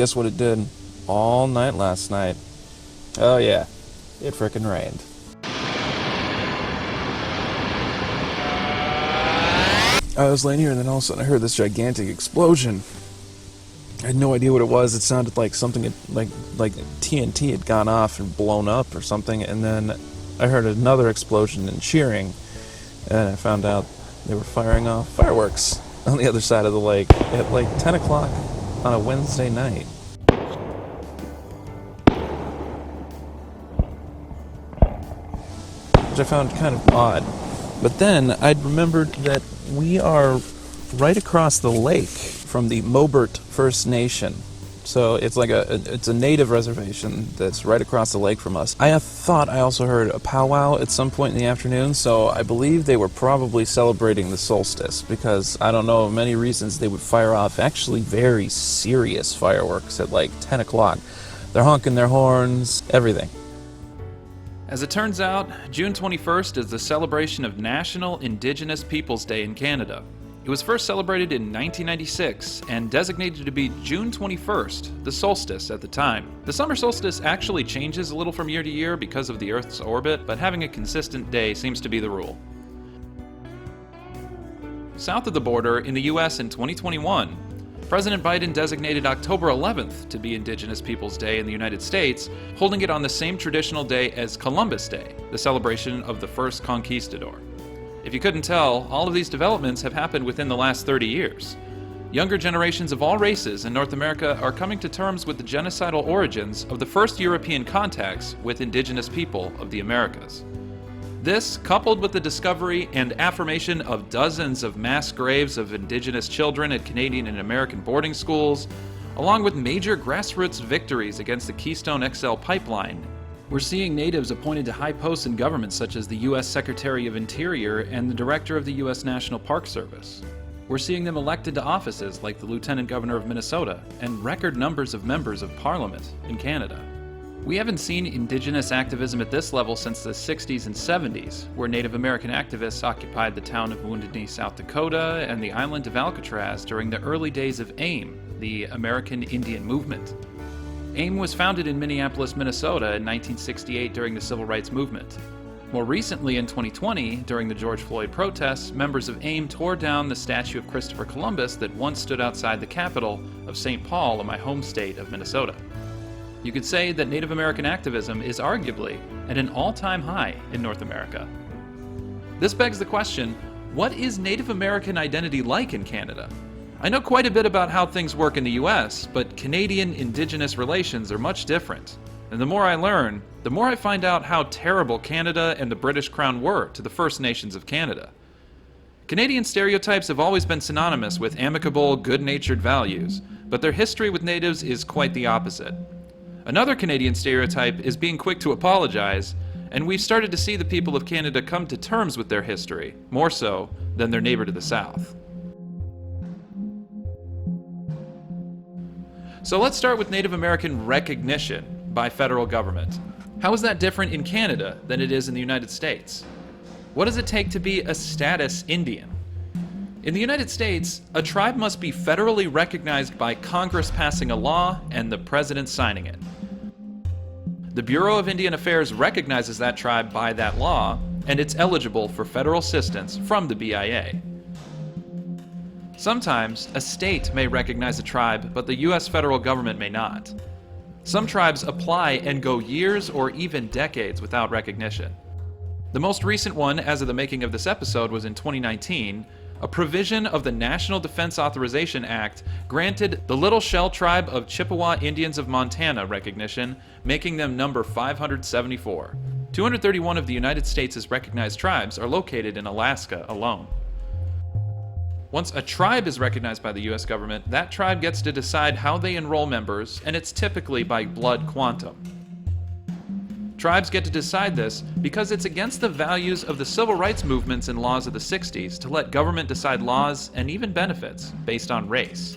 guess what it did all night last night? Oh yeah, it frickin' rained. I was laying here and then all of a sudden I heard this gigantic explosion. I had no idea what it was. It sounded like something like TNT had gone off and blown up or something, and then I heard another explosion and cheering, and I found out they were firing off fireworks on the other side of the lake at like 10 o'clock on a Wednesday night. Which I found kind of odd. But then I'd remembered that we are right across the lake from the Mobert First Nation. So it's like it's a native reservation that's right across the lake from us. I thought I also heard a powwow at some point in the afternoon, so I believe they were probably celebrating the solstice, because I don't know of many reasons they would fire off actually very serious fireworks at like 10 o'clock. They're honking their horns, everything. As it turns out, June 21st is the celebration of National Indigenous Peoples Day in Canada. It was first celebrated in 1996 and designated to be June 21st, the solstice at the time. The summer solstice actually changes a little from year to year because of the Earth's orbit, but having a consistent day seems to be the rule. South of the border, in the US in 2021, President Biden designated October 11th to be Indigenous Peoples Day in the United States, holding it on the same traditional day as Columbus Day, the celebration of the first conquistador. If you couldn't tell, all of these developments have happened within the last 30 years. Younger generations of all races in North America are coming to terms with the genocidal origins of the first European contacts with indigenous people of the Americas. This, coupled with the discovery and affirmation of dozens of mass graves of indigenous children at Canadian and American boarding schools, along with major grassroots victories against the Keystone XL pipeline, we're seeing natives appointed to high posts in government such as the U.S. Secretary of Interior and the Director of the U.S. National Park Service. We're seeing them elected to offices like the Lieutenant Governor of Minnesota and record numbers of members of Parliament in Canada. We haven't seen Indigenous activism at this level since the 60s and 70s, where Native American activists occupied the town of Wounded Knee, South Dakota, and the island of Alcatraz during the early days of AIM, the American Indian Movement. AIM was founded in Minneapolis, Minnesota in 1968 during the Civil Rights Movement. More recently, in 2020, during the George Floyd protests, members of AIM tore down the statue of Christopher Columbus that once stood outside the capital of St. Paul in my home state of Minnesota. You could say that Native American activism is arguably at an all-time high in North America. This begs the question, what is Native American identity like in Canada? I know quite a bit about how things work in the US, but Canadian Indigenous relations are much different. And the more I learn, the more I find out how terrible Canada and the British Crown were to the First Nations of Canada. Canadian stereotypes have always been synonymous with amicable, good-natured values, but their history with Natives is quite the opposite. Another Canadian stereotype is being quick to apologize, and we've started to see the people of Canada come to terms with their history, more so than their neighbor to the south. So let's start with Native American recognition by federal government. How is that different in Canada than it is in the United States? What does it take to be a status Indian? In the United States, a tribe must be federally recognized by Congress passing a law and the president signing it. The Bureau of Indian Affairs recognizes that tribe by that law, and it's eligible for federal assistance from the BIA. Sometimes, a state may recognize a tribe, but the US federal government may not. Some tribes apply and go years or even decades without recognition. The most recent one, as of the making of this episode, was in 2019. A provision of the National Defense Authorization Act granted the Little Shell Tribe of Chippewa Indians of Montana recognition, making them number 574. 231 of the United States' recognized tribes are located in Alaska alone. Once a tribe is recognized by the US government, that tribe gets to decide how they enroll members, and it's typically by blood quantum. Tribes get to decide this because it's against the values of the civil rights movements and laws of the 60s to let government decide laws and even benefits based on race.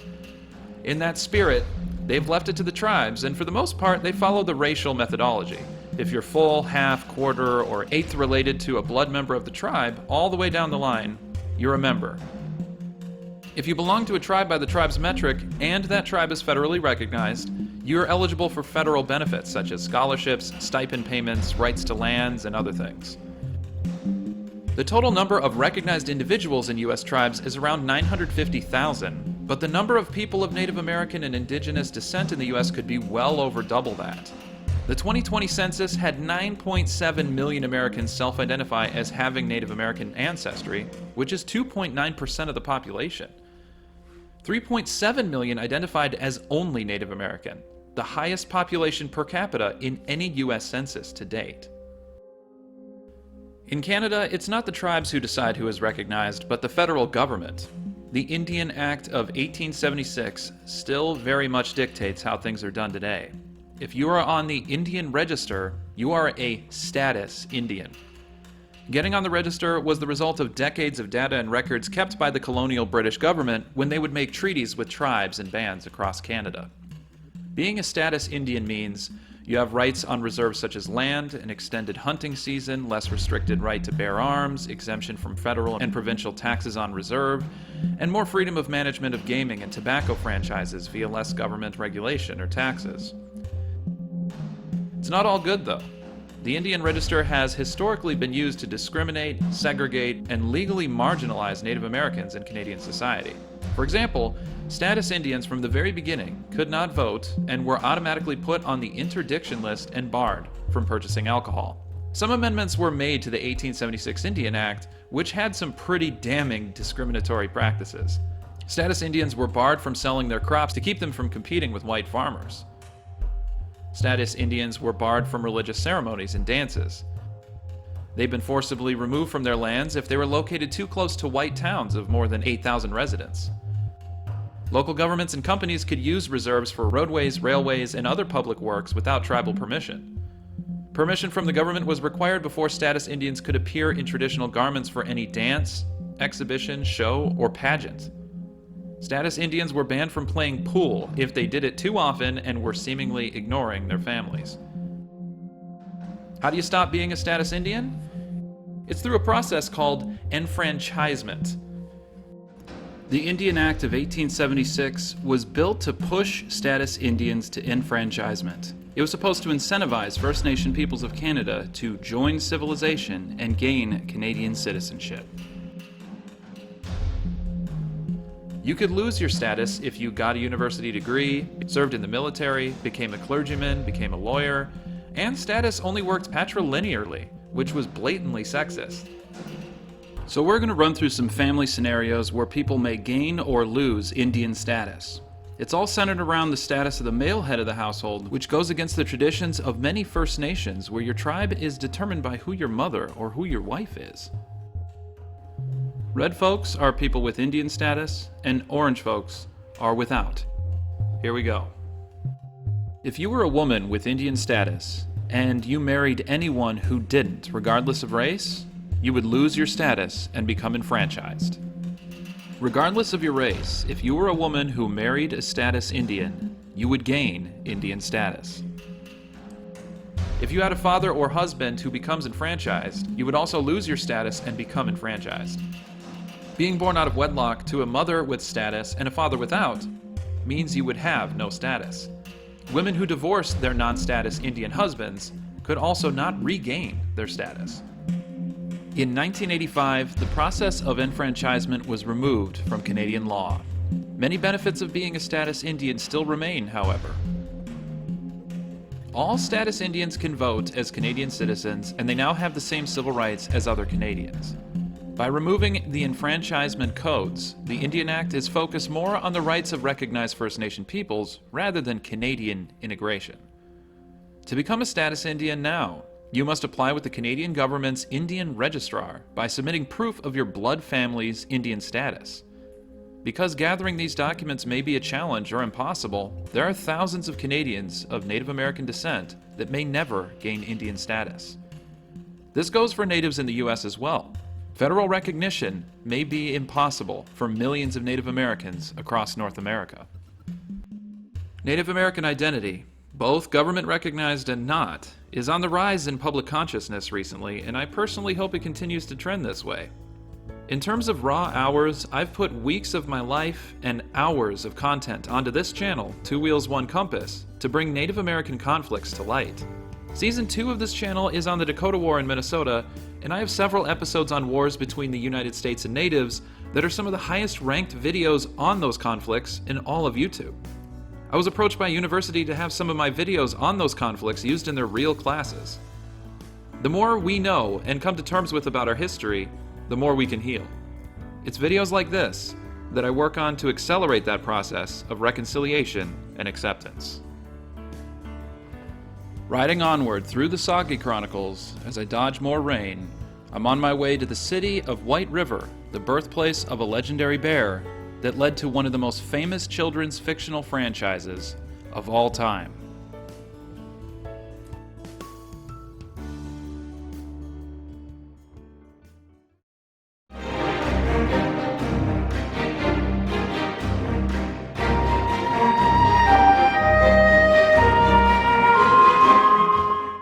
In that spirit, they've left it to the tribes, and for the most part, they follow the racial methodology. If you're full, half, quarter, or eighth related to a blood member of the tribe, all the way down the line, you're a member. If you belong to a tribe by the tribe's metric, and that tribe is federally recognized, you are eligible for federal benefits such as scholarships, stipend payments, rights to lands, and other things. The total number of recognized individuals in U.S. tribes is around 950,000, but the number of people of Native American and indigenous descent in the U.S. could be well over double that. The 2020 census had 9.7 million Americans self-identify as having Native American ancestry, which is 2.9% of the population. 3.7 million identified as only Native American, the highest population per capita in any U.S. census to date. In Canada, it's not the tribes who decide who is recognized, but the federal government. The Indian Act of 1876 still very much dictates how things are done today. If you are on the Indian Register, you are a status Indian. Getting on the register was the result of decades of data and records kept by the colonial British government when they would make treaties with tribes and bands across Canada. Being a status Indian means you have rights on reserves such as land, an extended hunting season, less restricted right to bear arms, exemption from federal and provincial taxes on reserve, and more freedom of management of gaming and tobacco franchises via less government regulation or taxes. It's not all good, though. The Indian Register has historically been used to discriminate, segregate, and legally marginalize Native Americans in Canadian society. For example, status Indians from the very beginning could not vote and were automatically put on the interdiction list and barred from purchasing alcohol. Some amendments were made to the 1876 Indian Act, which had some pretty damning discriminatory practices. Status Indians were barred from selling their crops to keep them from competing with white farmers. Status Indians were barred from religious ceremonies and dances. They'd been forcibly removed from their lands if they were located too close to white towns of more than 8,000 residents. Local governments and companies could use reserves for roadways, railways, and other public works without tribal permission. Permission from the government was required before status Indians could appear in traditional garments for any dance, exhibition, show, or pageant. Status Indians were banned from playing pool if they did it too often and were seemingly ignoring their families. How do you stop being a status Indian? It's through a process called enfranchisement. The Indian Act of 1876 was built to push status Indians to enfranchisement. It was supposed to incentivize First Nation peoples of Canada to join civilization and gain Canadian citizenship. You could lose your status if you got a university degree, served in the military, became a clergyman, became a lawyer, and status only worked patrilinearly, which was blatantly sexist. So we're going to run through some family scenarios where people may gain or lose Indian status. It's all centered around the status of the male head of the household, which goes against the traditions of many First Nations where your tribe is determined by who your mother or who your wife is. Red folks are people with Indian status, and orange folks are without. Here we go. If you were a woman with Indian status, and you married anyone who didn't, regardless of race, you would lose your status and become enfranchised. Regardless of your race, if you were a woman who married a status Indian, you would gain Indian status. If you had a father or husband who becomes enfranchised, you would also lose your status and become enfranchised. Being born out of wedlock to a mother with status and a father without means you would have no status. Women who divorced their non-status Indian husbands could also not regain their status. In 1985, the process of enfranchisement was removed from Canadian law. Many benefits of being a status Indian still remain, however. All status Indians can vote as Canadian citizens, and they now have the same civil rights as other Canadians. By removing the enfranchisement codes, the Indian Act is focused more on the rights of recognized First Nation peoples rather than Canadian integration. To become a status Indian now, you must apply with the Canadian government's Indian Registrar by submitting proof of your blood family's Indian status. Because gathering these documents may be a challenge or impossible, there are thousands of Canadians of Native American descent that may never gain Indian status. This goes for Natives in the U.S. as well. Federal recognition may be impossible for millions of Native Americans across North America. Native American identity, both government recognized and not, is on the rise in public consciousness recently, and I personally hope it continues to trend this way. In terms of raw hours, I've put weeks of my life and hours of content onto this channel, Two Wheels, One Compass, to bring Native American conflicts to light. Season 2 of this channel is on the Dakota War in Minnesota, and I have several episodes on wars between the United States and natives that are some of the highest ranked videos on those conflicts in all of YouTube. I was approached by a university to have some of my videos on those conflicts used in their real classes. The more we know and come to terms with about our history, the more we can heal. It's videos like this that I work on to accelerate that process of reconciliation and acceptance. Riding onward through the Soggy Chronicles as I dodge more rain, I'm on my way to the city of White River, the birthplace of a legendary bear that led to one of the most famous children's fictional franchises of all time.